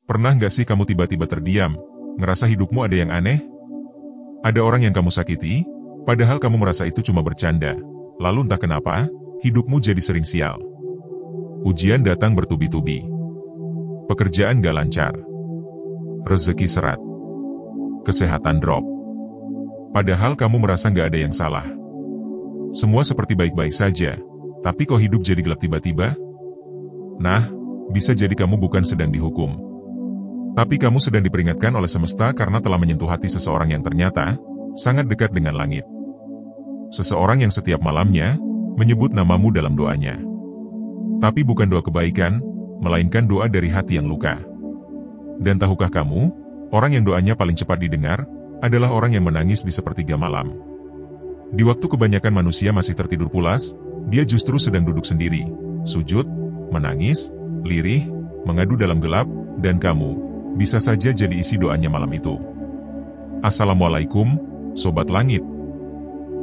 Pernah nggak sih kamu tiba-tiba terdiam, ngerasa hidupmu ada yang aneh? Ada orang yang kamu sakiti, padahal kamu merasa itu cuma bercanda. Lalu entah kenapa, hidupmu jadi sering sial. Ujian datang bertubi-tubi. Pekerjaan gak lancar. Rezeki seret. Kesehatan drop. Padahal kamu merasa nggak ada yang salah. Semua seperti baik-baik saja, tapi kok hidup jadi gelap tiba-tiba? Nah, bisa jadi kamu bukan sedang dihukum. Tapi kamu sedang diperingatkan oleh semesta karena telah menyentuh hati seseorang yang ternyata sangat dekat dengan langit. Seseorang yang setiap malamnya menyebut namamu dalam doanya. Tapi bukan doa kebaikan, melainkan doa dari hati yang luka. Dan tahukah kamu, orang yang doanya paling cepat didengar adalah orang yang menangis di sepertiga malam. Di waktu kebanyakan manusia masih tertidur pulas, dia justru sedang duduk sendiri, sujud, menangis, lirih, mengadu dalam gelap, dan kamu bisa saja jadi isi doanya malam itu. Assalamualaikum, Sobat Langit.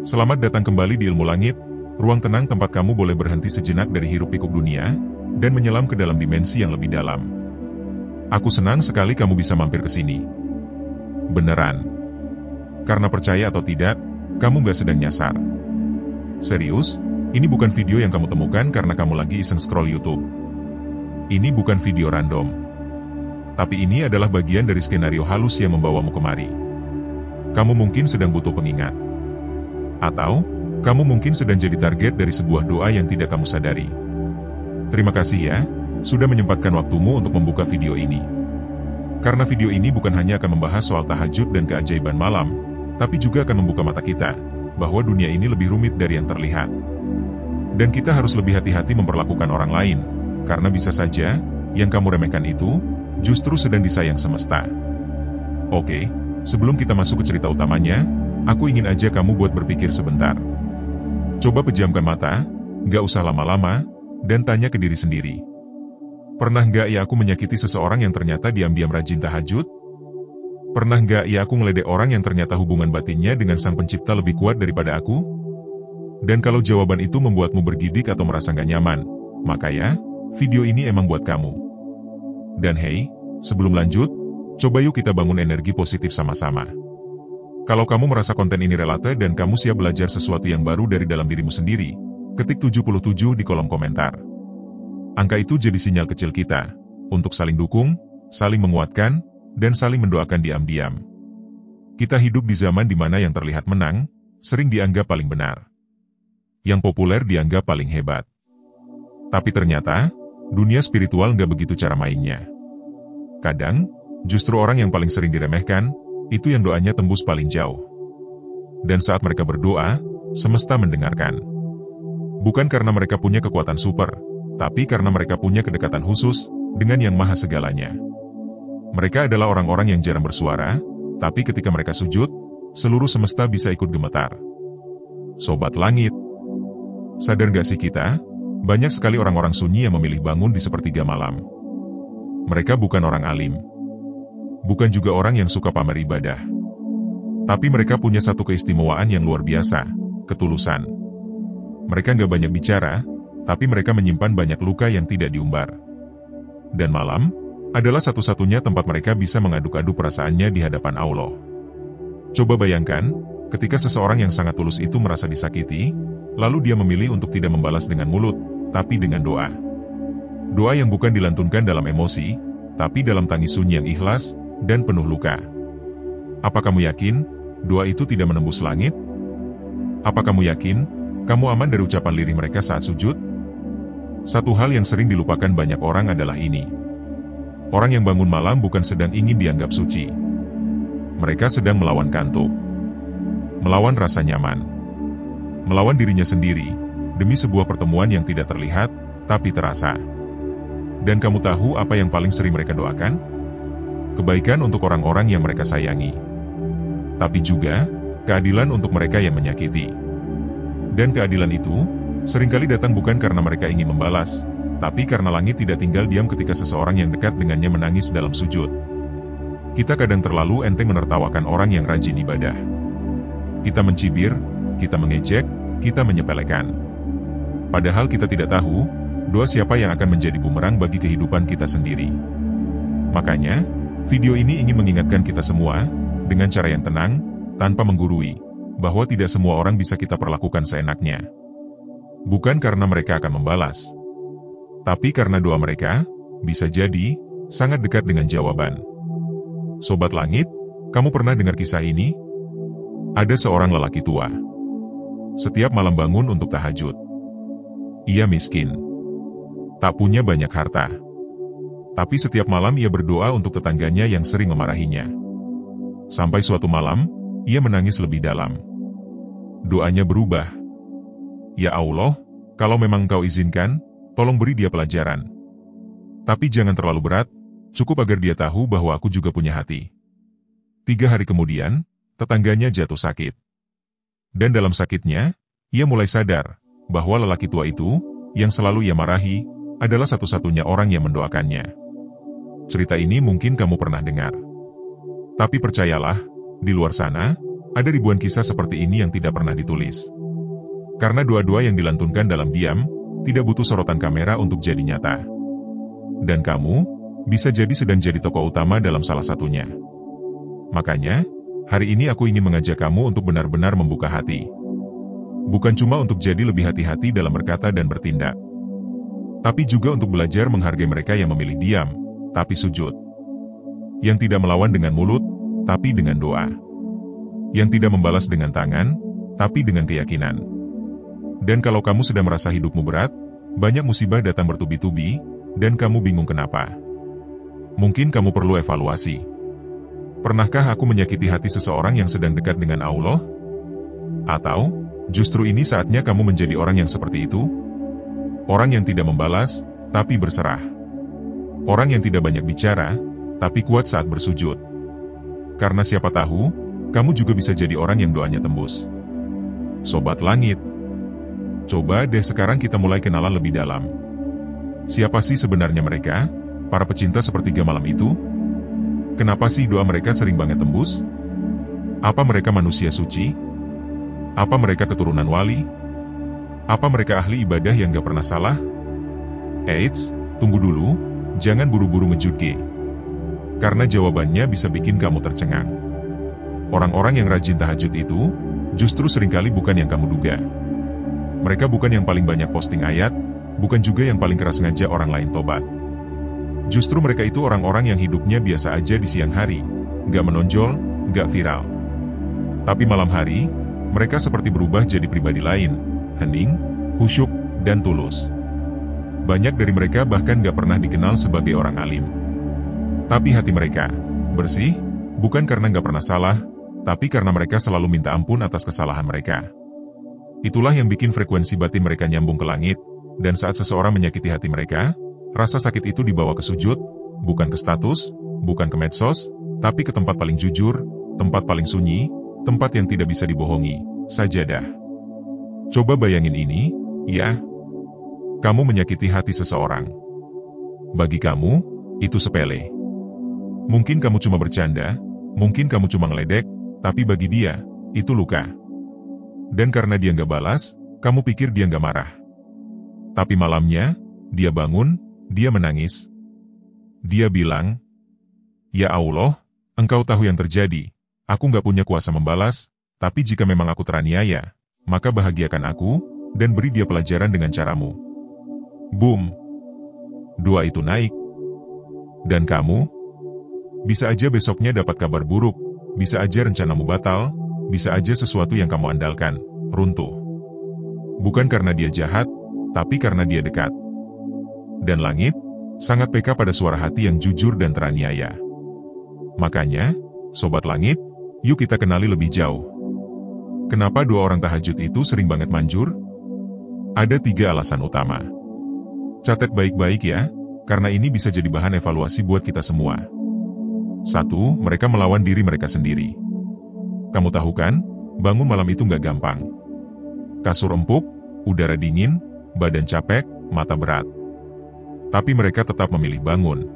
Selamat datang kembali di Ilmu Langit, ruang tenang tempat kamu boleh berhenti sejenak dari hiruk-pikuk dunia, dan menyelam ke dalam dimensi yang lebih dalam. Aku senang sekali kamu bisa mampir ke sini. Beneran. Karena percaya atau tidak, kamu gak sedang nyasar. Serius, ini bukan video yang kamu temukan karena kamu lagi iseng scroll YouTube. Ini bukan video random. Tapi ini adalah bagian dari skenario halus yang membawamu kemari. Kamu mungkin sedang butuh pengingat. Atau, kamu mungkin sedang jadi target dari sebuah doa yang tidak kamu sadari. Terima kasih ya, sudah menyempatkan waktumu untuk membuka video ini. Karena video ini bukan hanya akan membahas soal tahajud dan keajaiban malam, tapi juga akan membuka mata kita, bahwa dunia ini lebih rumit dari yang terlihat. Dan kita harus lebih hati-hati memperlakukan orang lain, karena bisa saja, yang kamu remehkan itu, justru sedang disayang semesta. Oke, sebelum kita masuk ke cerita utamanya, aku ingin aja kamu buat berpikir sebentar. Coba pejamkan mata, gak usah lama-lama, dan tanya ke diri sendiri. Pernah gak ya aku menyakiti seseorang yang ternyata diam-diam rajin tahajud? Pernah gak ya aku ngeledek orang yang ternyata hubungan batinnya dengan Sang Pencipta lebih kuat daripada aku? Dan kalau jawaban itu membuatmu bergidik atau merasa gak nyaman, maka ya, video ini emang buat kamu. Dan hey, sebelum lanjut, coba yuk kita bangun energi positif sama-sama. Kalau kamu merasa konten ini relate dan kamu siap belajar sesuatu yang baru dari dalam dirimu sendiri, ketik 77 di kolom komentar. Angka itu jadi sinyal kecil kita, untuk saling dukung, saling menguatkan, dan saling mendoakan diam-diam. Kita hidup di zaman di mana yang terlihat menang, sering dianggap paling benar. Yang populer dianggap paling hebat. Tapi ternyata, dunia spiritual nggak begitu cara mainnya. Kadang, justru orang yang paling sering diremehkan, itu yang doanya tembus paling jauh. Dan saat mereka berdoa, semesta mendengarkan. Bukan karena mereka punya kekuatan super, tapi karena mereka punya kedekatan khusus dengan Yang Maha Segalanya. Mereka adalah orang-orang yang jarang bersuara, tapi ketika mereka sujud, seluruh semesta bisa ikut gemetar. Sobat Langit, sadar gak sih kita? Banyak sekali orang-orang sunyi yang memilih bangun di sepertiga malam. Mereka bukan orang alim. Bukan juga orang yang suka pamer ibadah. Tapi mereka punya satu keistimewaan yang luar biasa, ketulusan. Mereka gak banyak bicara, tapi mereka menyimpan banyak luka yang tidak diumbar. Dan malam adalah satu-satunya tempat mereka bisa mengaduk-aduk perasaannya di hadapan Allah. Coba bayangkan, ketika seseorang yang sangat tulus itu merasa disakiti, lalu dia memilih untuk tidak membalas dengan mulut, tapi dengan doa. Doa yang bukan dilantunkan dalam emosi, tapi dalam tangis sunyi yang ikhlas dan penuh luka. Apa kamu yakin, doa itu tidak menembus langit? Apa kamu yakin, kamu aman dari ucapan lirih mereka saat sujud? Satu hal yang sering dilupakan banyak orang adalah ini. Orang yang bangun malam bukan sedang ingin dianggap suci. Mereka sedang melawan kantuk. Melawan rasa nyaman. Melawan dirinya sendiri, demi sebuah pertemuan yang tidak terlihat, tapi terasa. Dan kamu tahu apa yang paling sering mereka doakan? Kebaikan untuk orang-orang yang mereka sayangi. Tapi juga, keadilan untuk mereka yang menyakiti. Dan keadilan itu, seringkali datang bukan karena mereka ingin membalas, tapi karena langit tidak tinggal diam ketika seseorang yang dekat dengannya menangis dalam sujud. Kita kadang terlalu enteng menertawakan orang yang rajin ibadah. Kita mencibir, kita mengejek, kita menyepelekan. Padahal kita tidak tahu, doa siapa yang akan menjadi bumerang bagi kehidupan kita sendiri. Makanya, video ini ingin mengingatkan kita semua, dengan cara yang tenang, tanpa menggurui, bahwa tidak semua orang bisa kita perlakukan seenaknya. Bukan karena mereka akan membalas, tapi karena doa mereka, bisa jadi, sangat dekat dengan jawaban. Sobat Langit, kamu pernah dengar kisah ini? Ada seorang lelaki tua. Setiap malam bangun untuk tahajud. Ia miskin. Tak punya banyak harta. Tapi setiap malam ia berdoa untuk tetangganya yang sering memarahinya. Sampai suatu malam, ia menangis lebih dalam. Doanya berubah. Ya Allah, kalau memang Engkau izinkan, tolong beri dia pelajaran. Tapi jangan terlalu berat, cukup agar dia tahu bahwa aku juga punya hati. 3 hari kemudian, tetangganya jatuh sakit. Dan dalam sakitnya, ia mulai sadar bahwa lelaki tua itu, yang selalu ia marahi, adalah satu-satunya orang yang mendoakannya. Cerita ini mungkin kamu pernah dengar. Tapi percayalah, di luar sana, ada ribuan kisah seperti ini yang tidak pernah ditulis. Karena doa-doa yang dilantunkan dalam diam, tidak butuh sorotan kamera untuk jadi nyata. Dan kamu, bisa jadi sedang jadi tokoh utama dalam salah satunya. Makanya, hari ini aku ingin mengajak kamu untuk benar-benar membuka hati. Bukan cuma untuk jadi lebih hati-hati dalam berkata dan bertindak. Tapi juga untuk belajar menghargai mereka yang memilih diam, tapi sujud. Yang tidak melawan dengan mulut, tapi dengan doa. Yang tidak membalas dengan tangan, tapi dengan keyakinan. Dan kalau kamu sedang merasa hidupmu berat, banyak musibah datang bertubi-tubi, dan kamu bingung kenapa. Mungkin kamu perlu evaluasi. Pernahkah aku menyakiti hati seseorang yang sedang dekat dengan Allah? Atau, justru ini saatnya kamu menjadi orang yang seperti itu? Orang yang tidak membalas, tapi berserah. Orang yang tidak banyak bicara, tapi kuat saat bersujud. Karena siapa tahu, kamu juga bisa jadi orang yang doanya tembus. Sobat Langit, coba deh sekarang kita mulai kenalan lebih dalam. Siapa sih sebenarnya mereka, para pecinta sepertiga malam itu? Kenapa sih doa mereka sering banget tembus? Apa mereka manusia suci? Apa mereka keturunan wali? Apa mereka ahli ibadah yang gak pernah salah? Eits, tunggu dulu, jangan buru-buru ngejudge. Karena jawabannya bisa bikin kamu tercengang. Orang-orang yang rajin tahajud itu, justru seringkali bukan yang kamu duga. Mereka bukan yang paling banyak posting ayat, bukan juga yang paling keras ngajak orang lain tobat. Justru mereka itu orang-orang yang hidupnya biasa aja di siang hari, gak menonjol, gak viral. Tapi malam hari, mereka seperti berubah jadi pribadi lain, hening, khusyuk, dan tulus. Banyak dari mereka bahkan gak pernah dikenal sebagai orang alim. Tapi hati mereka bersih, bukan karena gak pernah salah, tapi karena mereka selalu minta ampun atas kesalahan mereka. Itulah yang bikin frekuensi batin mereka nyambung ke langit, dan saat seseorang menyakiti hati mereka, rasa sakit itu dibawa ke sujud, bukan ke status, bukan ke medsos, tapi ke tempat paling jujur, tempat paling sunyi, tempat yang tidak bisa dibohongi, sajadah. Coba bayangin ini, ya. Kamu menyakiti hati seseorang. Bagi kamu, itu sepele. Mungkin kamu cuma bercanda, mungkin kamu cuma ngeledek, tapi bagi dia, itu luka. Dan karena dia nggak balas, kamu pikir dia nggak marah. Tapi malamnya, dia bangun, dia menangis. Dia bilang, "Ya Allah, Engkau tahu yang terjadi. Aku nggak punya kuasa membalas, tapi jika memang aku teraniaya, maka bahagiakan aku, dan beri dia pelajaran dengan caramu." Boom. Doa itu naik. Dan kamu? Bisa aja besoknya dapat kabar buruk, bisa aja rencanamu batal, bisa aja sesuatu yang kamu andalkan runtuh. Bukan karena dia jahat, tapi karena dia dekat. Dan langit sangat peka pada suara hati yang jujur dan teraniaya. Makanya, Sobat Langit, yuk kita kenali lebih jauh. Kenapa doa orang tahajud itu sering banget manjur? Ada 3 alasan utama. Catat baik-baik ya, karena ini bisa jadi bahan evaluasi buat kita semua. 1. Mereka melawan diri mereka sendiri. Kamu tahu kan, bangun malam itu nggak gampang. Kasur empuk, udara dingin, badan capek, mata berat. Tapi mereka tetap memilih bangun.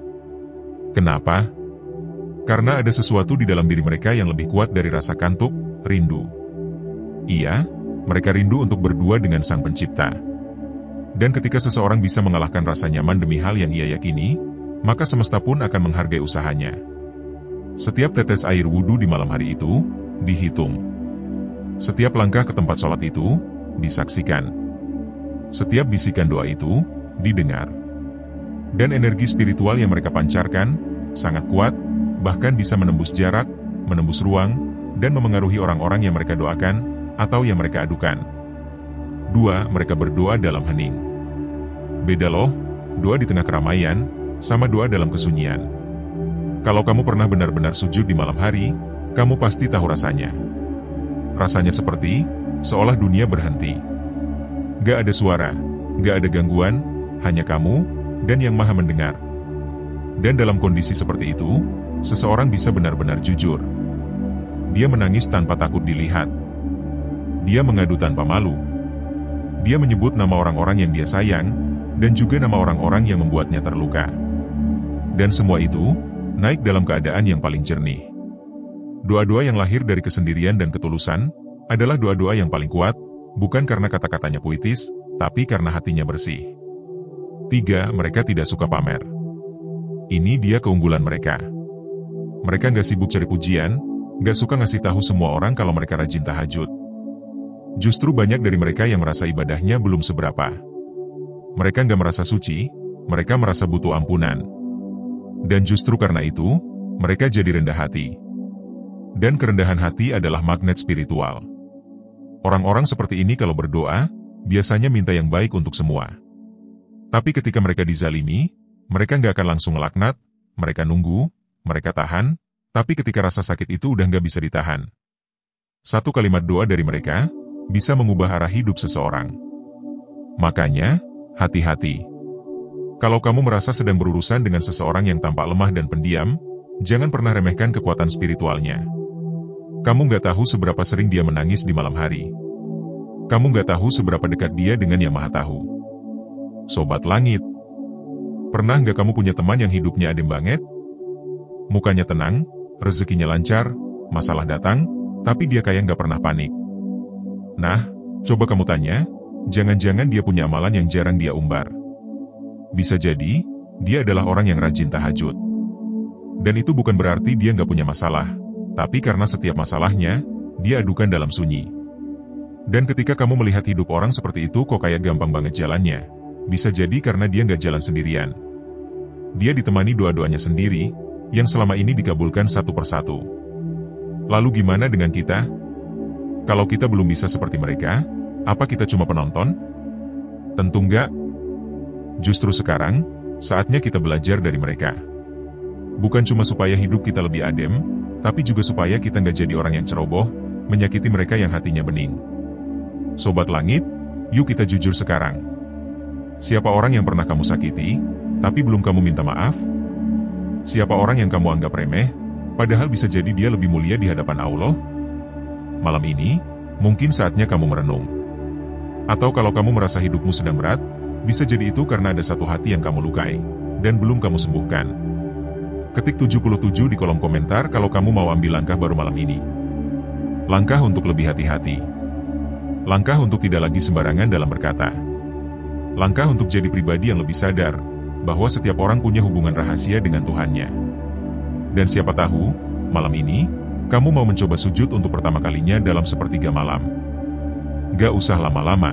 Kenapa? Karena ada sesuatu di dalam diri mereka yang lebih kuat dari rasa kantuk, rindu. Iya, mereka rindu untuk berdua dengan Sang Pencipta. Dan ketika seseorang bisa mengalahkan rasa nyaman demi hal yang ia yakini, maka semesta pun akan menghargai usahanya. Setiap tetes air wudhu di malam hari itu, dihitung. Setiap langkah ke tempat sholat itu, disaksikan. Setiap bisikan doa itu, didengar. Dan energi spiritual yang mereka pancarkan, sangat kuat, bahkan bisa menembus jarak, menembus ruang, dan memengaruhi orang-orang yang mereka doakan, atau yang mereka adukan. 2. Mereka berdoa dalam hening. Beda loh, doa di tengah keramaian, sama doa dalam kesunyian. Kalau kamu pernah benar-benar sujud di malam hari, kamu pasti tahu rasanya. Rasanya seperti, seolah dunia berhenti. Gak ada suara, gak ada gangguan, hanya kamu, dan yang maha mendengar. Dan dalam kondisi seperti itu, seseorang bisa benar-benar jujur. Dia menangis tanpa takut dilihat. Dia mengadu tanpa malu. Dia menyebut nama orang-orang yang dia sayang, dan juga nama orang-orang yang membuatnya terluka. Dan semua itu, naik dalam keadaan yang paling jernih. Doa-doa yang lahir dari kesendirian dan ketulusan, adalah doa-doa yang paling kuat, bukan karena kata-katanya puitis, tapi karena hatinya bersih. 3. Mereka tidak suka pamer. Ini dia keunggulan mereka. Mereka nggak sibuk cari pujian, nggak suka ngasih tahu semua orang kalau mereka rajin tahajud. Justru banyak dari mereka yang merasa ibadahnya belum seberapa. Mereka nggak merasa suci, mereka merasa butuh ampunan. Dan justru karena itu, mereka jadi rendah hati. Dan kerendahan hati adalah magnet spiritual. Orang-orang seperti ini kalau berdoa, biasanya minta yang baik untuk semua. Tapi ketika mereka dizalimi, mereka nggak akan langsung ngelaknat, mereka nunggu, mereka tahan, tapi ketika rasa sakit itu udah nggak bisa ditahan. Satu kalimat doa dari mereka, bisa mengubah arah hidup seseorang. Makanya, hati-hati. Kalau kamu merasa sedang berurusan dengan seseorang yang tampak lemah dan pendiam, jangan pernah remehkan kekuatan spiritualnya. Kamu nggak tahu seberapa sering dia menangis di malam hari. Kamu nggak tahu seberapa dekat dia dengan Yang Maha Tahu. Sobat Langit, pernah nggak kamu punya teman yang hidupnya adem banget? Mukanya tenang, rezekinya lancar, masalah datang, tapi dia kayak nggak pernah panik. Nah, coba kamu tanya, jangan-jangan dia punya amalan yang jarang dia umbar. Bisa jadi, dia adalah orang yang rajin tahajud. Dan itu bukan berarti dia nggak punya masalah, tapi karena setiap masalahnya, dia adukan dalam sunyi. Dan ketika kamu melihat hidup orang seperti itu kok kayak gampang banget jalannya, bisa jadi karena dia nggak jalan sendirian. Dia ditemani doa-doanya sendiri, yang selama ini dikabulkan satu persatu. Lalu gimana dengan kita? Kalau kita belum bisa seperti mereka, apa kita cuma penonton? Tentu enggak. Justru sekarang, saatnya kita belajar dari mereka. Bukan cuma supaya hidup kita lebih adem, tapi juga supaya kita nggak jadi orang yang ceroboh, menyakiti mereka yang hatinya bening. Sobat Langit, yuk kita jujur sekarang. Siapa orang yang pernah kamu sakiti, tapi belum kamu minta maaf? Siapa orang yang kamu anggap remeh, padahal bisa jadi dia lebih mulia di hadapan Allah? Malam ini, mungkin saatnya kamu merenung. Atau kalau kamu merasa hidupmu sedang berat, bisa jadi itu karena ada satu hati yang kamu lukai, dan belum kamu sembuhkan. Ketik 77 di kolom komentar kalau kamu mau ambil langkah baru malam ini. Langkah untuk lebih hati-hati. Langkah untuk tidak lagi sembarangan dalam berkata. Langkah untuk jadi pribadi yang lebih sadar, bahwa setiap orang punya hubungan rahasia dengan Tuhannya. Dan siapa tahu, malam ini, kamu mau mencoba sujud untuk pertama kalinya dalam sepertiga malam. Gak usah lama-lama.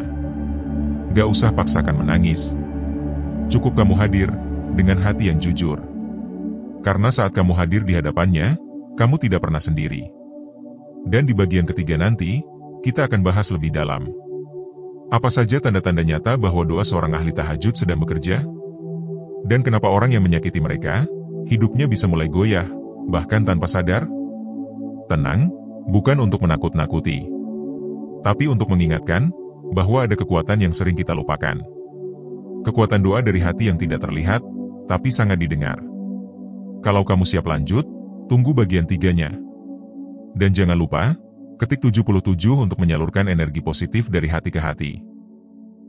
Gak usah paksakan menangis. Cukup kamu hadir, dengan hati yang jujur. Karena saat kamu hadir di hadapannya, kamu tidak pernah sendiri. Dan di bagian ketiga nanti, kita akan bahas lebih dalam. Apa saja tanda-tanda nyata bahwa doa seorang ahli tahajud sedang bekerja? Dan kenapa orang yang menyakiti mereka, hidupnya bisa mulai goyah, bahkan tanpa sadar? Tenang, bukan untuk menakut-nakuti. Tapi untuk mengingatkan, bahwa ada kekuatan yang sering kita lupakan. Kekuatan doa dari hati yang tidak terlihat, tapi sangat didengar. Kalau kamu siap lanjut, tunggu bagian 3-nya. Dan jangan lupa, ketik 77 untuk menyalurkan energi positif dari hati ke hati.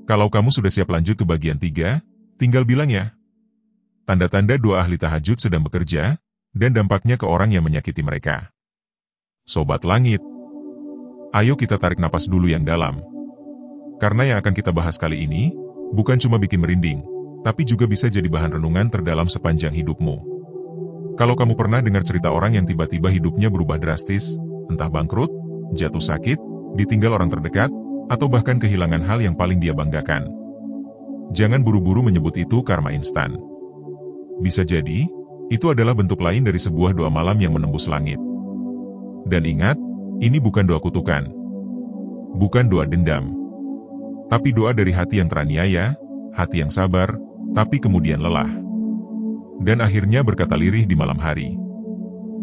Kalau kamu sudah siap lanjut ke bagian 3, tinggal bilang ya. Tanda-tanda doa ahli tahajud sedang bekerja, dan dampaknya ke orang yang menyakiti mereka. Sobat Langit, ayo kita tarik napas dulu yang dalam. Karena yang akan kita bahas kali ini, bukan cuma bikin merinding, tapi juga bisa jadi bahan renungan terdalam sepanjang hidupmu. Kalau kamu pernah dengar cerita orang yang tiba-tiba hidupnya berubah drastis, entah bangkrut, jatuh sakit, ditinggal orang terdekat, atau bahkan kehilangan hal yang paling dia banggakan. Jangan buru-buru menyebut itu karma instan. Bisa jadi, itu adalah bentuk lain dari sebuah doa malam yang menembus langit. Dan ingat, ini bukan doa kutukan. Bukan doa dendam. Tapi doa dari hati yang teraniaya, hati yang sabar, tapi kemudian lelah. Dan akhirnya berkata lirih di malam hari.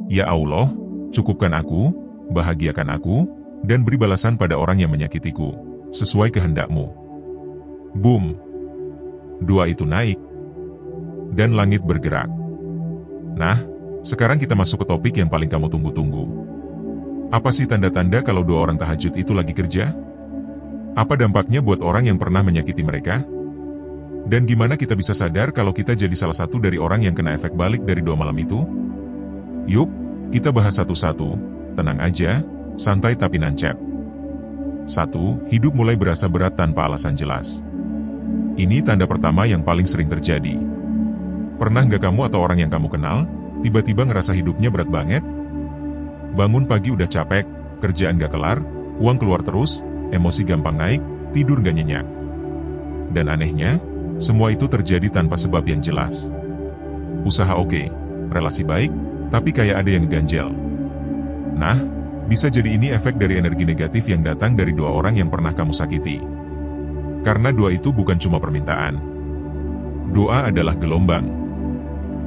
Ya Allah, cukupkan aku, bahagiakan aku, dan beri balasan pada orang yang menyakitiku, sesuai kehendak-Mu. Boom! Doa itu naik, dan langit bergerak. Nah, sekarang kita masuk ke topik yang paling kamu tunggu-tunggu. Apa sih tanda-tanda kalau doa orang tahajud itu lagi kerja? Apa dampaknya buat orang yang pernah menyakiti mereka? Dan gimana kita bisa sadar kalau kita jadi salah satu dari orang yang kena efek balik dari doa malam itu? Yuk, kita bahas satu-satu, tenang aja, santai tapi nancep. 1. Hidup mulai berasa berat tanpa alasan jelas. Ini tanda pertama yang paling sering terjadi. Pernah nggak kamu atau orang yang kamu kenal, tiba-tiba ngerasa hidupnya berat banget? Bangun pagi udah capek, kerjaan nggak kelar, uang keluar terus, emosi gampang naik, tidur nggak nyenyak. Dan anehnya, semua itu terjadi tanpa sebab yang jelas. Usaha oke, relasi baik, tapi kayak ada yang ganjel. Nah, bisa jadi ini efek dari energi negatif yang datang dari doa orang yang pernah kamu sakiti. Karena doa itu bukan cuma permintaan. Doa adalah gelombang.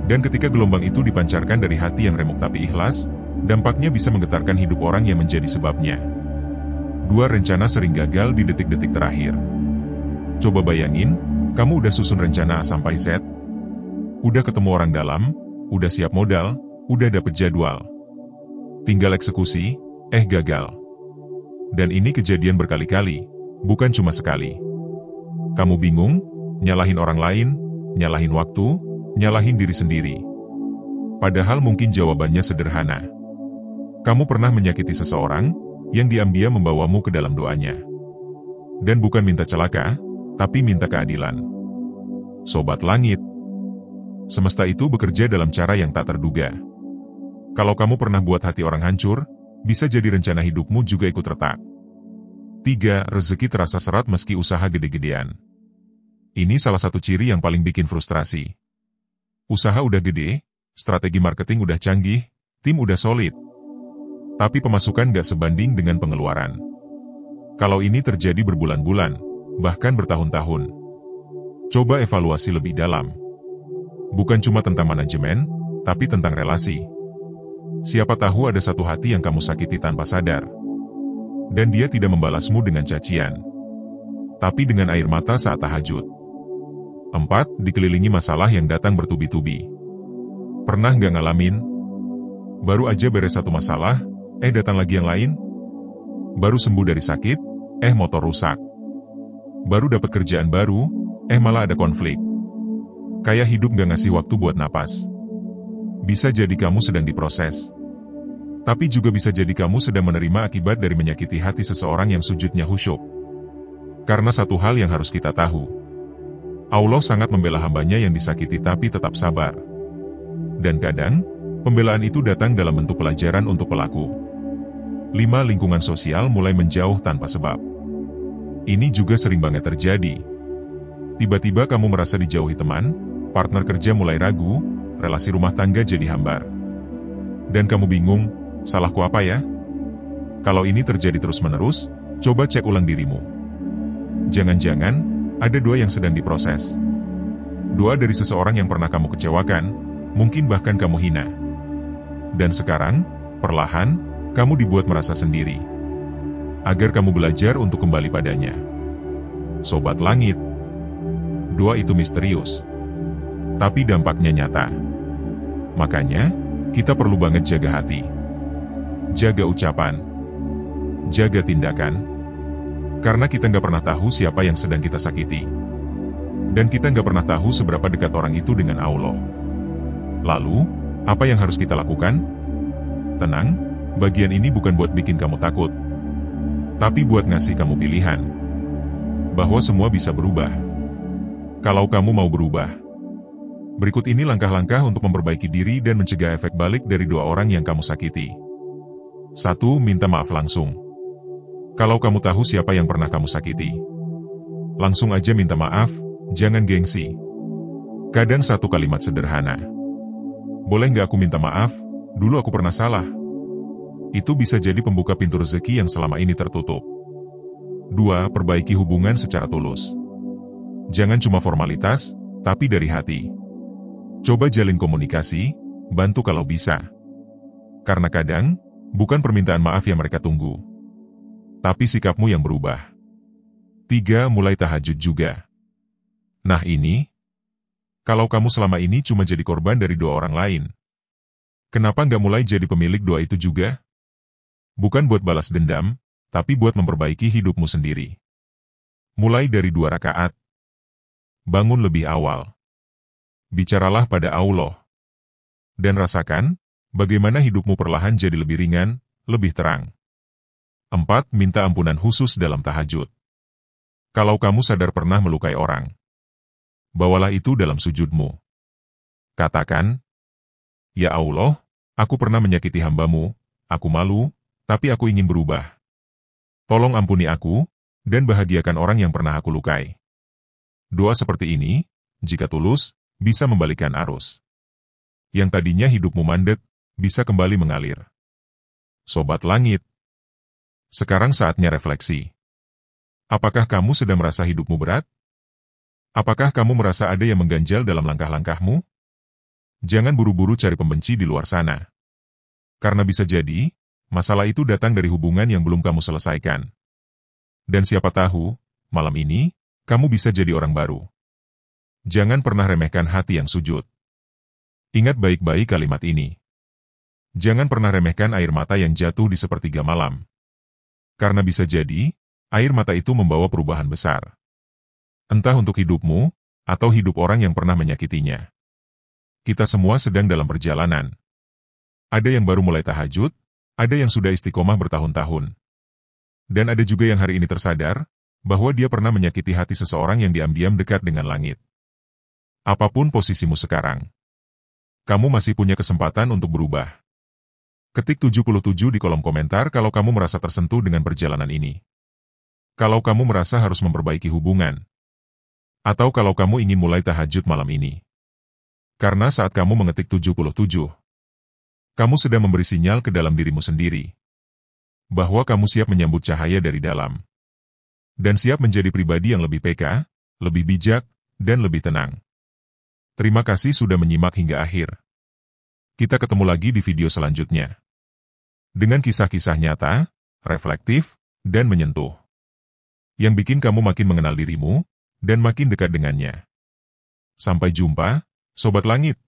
Dan ketika gelombang itu dipancarkan dari hati yang remuk tapi ikhlas, dampaknya bisa menggetarkan hidup orang yang menjadi sebabnya. 2. Rencana sering gagal di detik-detik terakhir. Coba bayangin, kamu udah susun rencana A sampai Z, udah ketemu orang dalam, udah siap modal, udah dapet jadwal. Tinggal eksekusi, gagal. Dan ini kejadian berkali-kali, bukan cuma sekali. Kamu bingung, nyalahin orang lain, nyalahin waktu, nyalahin diri sendiri. Padahal mungkin jawabannya sederhana. Kamu pernah menyakiti seseorang, yang diam-diam membawamu ke dalam doanya. Dan bukan minta celaka, tapi minta keadilan. Sobat Langit, semesta itu bekerja dalam cara yang tak terduga. Kalau kamu pernah buat hati orang hancur, bisa jadi rencana hidupmu juga ikut retak. 3. Rezeki terasa serat meski usaha gede-gedean. Ini salah satu ciri yang paling bikin frustrasi. Usaha udah gede, strategi marketing udah canggih, tim udah solid. Tapi pemasukan gak sebanding dengan pengeluaran. Kalau ini terjadi berbulan-bulan, bahkan bertahun-tahun. Coba evaluasi lebih dalam. Bukan cuma tentang manajemen, tapi tentang relasi. Siapa tahu ada satu hati yang kamu sakiti tanpa sadar. Dan dia tidak membalasmu dengan cacian, tapi dengan air mata saat tahajud. 4. Dikelilingi masalah yang datang bertubi-tubi. Pernah nggak ngalamin? Baru aja beres satu masalah, datang lagi yang lain? Baru sembuh dari sakit, motor rusak. Baru dapat kerjaan baru, malah ada konflik. Kayak hidup gak ngasih waktu buat napas. Bisa jadi kamu sedang diproses. Tapi juga bisa jadi kamu sedang menerima akibat dari menyakiti hati seseorang yang sujudnya khusyuk. Karena satu hal yang harus kita tahu. Allah sangat membela hambanya yang disakiti tapi tetap sabar. Dan kadang, pembelaan itu datang dalam bentuk pelajaran untuk pelaku. 5. Lingkungan sosial mulai menjauh tanpa sebab. Ini juga sering banget terjadi. Tiba-tiba kamu merasa dijauhi teman, partner kerja mulai ragu, relasi rumah tangga jadi hambar. Dan kamu bingung, salahku apa ya? Kalau ini terjadi terus-menerus, coba cek ulang dirimu. Jangan-jangan, ada doa yang sedang diproses. Doa dari seseorang yang pernah kamu kecewakan, mungkin bahkan kamu hina. Dan sekarang, perlahan, kamu dibuat merasa sendiri. Agar kamu belajar untuk kembali padanya. Sobat Langit, doa itu misterius, tapi dampaknya nyata. Makanya, kita perlu banget jaga hati. Jaga ucapan. Jaga tindakan. Karena kita nggak pernah tahu siapa yang sedang kita sakiti. Dan kita nggak pernah tahu seberapa dekat orang itu dengan Allah. Lalu, apa yang harus kita lakukan? Tenang, bagian ini bukan buat bikin kamu takut. Tapi buat ngasih kamu pilihan. Bahwa semua bisa berubah. Kalau kamu mau berubah. Berikut ini langkah-langkah untuk memperbaiki diri dan mencegah efek balik dari dua orang yang kamu sakiti. 1. Minta maaf langsung. Kalau kamu tahu siapa yang pernah kamu sakiti, langsung aja minta maaf, jangan gengsi. Kadang satu kalimat sederhana. Boleh nggak aku minta maaf, dulu aku pernah salah. Itu bisa jadi pembuka pintu rezeki yang selama ini tertutup. 2. Perbaiki hubungan secara tulus. Jangan cuma formalitas, tapi dari hati. Coba jalin komunikasi, bantu kalau bisa. Karena kadang, bukan permintaan maaf yang mereka tunggu, tapi sikapmu yang berubah. 3. Mulai tahajud juga. Nah ini, kalau kamu selama ini cuma jadi korban dari dua orang lain, kenapa nggak mulai jadi pemilik doa itu juga? Bukan buat balas dendam, tapi buat memperbaiki hidupmu sendiri. Mulai dari 2 rakaat. Bangun lebih awal. Bicaralah pada Allah. Dan rasakan, bagaimana hidupmu perlahan jadi lebih ringan, lebih terang. 4. Minta ampunan khusus dalam tahajud. Kalau kamu sadar pernah melukai orang, bawalah itu dalam sujudmu. Katakan, "Ya Allah, aku pernah menyakiti hamba-Mu, aku malu, tapi aku ingin berubah. Tolong ampuni aku, dan bahagiakan orang yang pernah aku lukai." Doa seperti ini, jika tulus, bisa membalikkan arus. Yang tadinya hidupmu mandek, bisa kembali mengalir. Sobat Langit, sekarang saatnya refleksi. Apakah kamu sedang merasa hidupmu berat? Apakah kamu merasa ada yang mengganjal dalam langkah-langkahmu? Jangan buru-buru cari pembenci di luar sana. Karena bisa jadi, masalah itu datang dari hubungan yang belum kamu selesaikan. Dan siapa tahu, malam ini, kamu bisa jadi orang baru. Jangan pernah remehkan hati yang sujud. Ingat baik-baik kalimat ini. Jangan pernah remehkan air mata yang jatuh di sepertiga malam. Karena bisa jadi, air mata itu membawa perubahan besar. Entah untuk hidupmu, atau hidup orang yang pernah menyakitinya. Kita semua sedang dalam perjalanan. Ada yang baru mulai tahajud, ada yang sudah istiqomah bertahun-tahun. Dan ada juga yang hari ini tersadar, bahwa dia pernah menyakiti hati seseorang yang diam-diam dekat dengan langit. Apapun posisimu sekarang, kamu masih punya kesempatan untuk berubah. Ketik 77 di kolom komentar kalau kamu merasa tersentuh dengan perjalanan ini. Kalau kamu merasa harus memperbaiki hubungan. Atau kalau kamu ingin mulai tahajud malam ini. Karena saat kamu mengetik 77, kamu sedang memberi sinyal ke dalam dirimu sendiri. Bahwa kamu siap menyambut cahaya dari dalam. Dan siap menjadi pribadi yang lebih peka, lebih bijak, dan lebih tenang. Terima kasih sudah menyimak hingga akhir. Kita ketemu lagi di video selanjutnya. Dengan kisah-kisah nyata, reflektif, dan menyentuh. Yang bikin kamu makin mengenal dirimu, dan makin dekat dengannya. Sampai jumpa, Sobat Langit.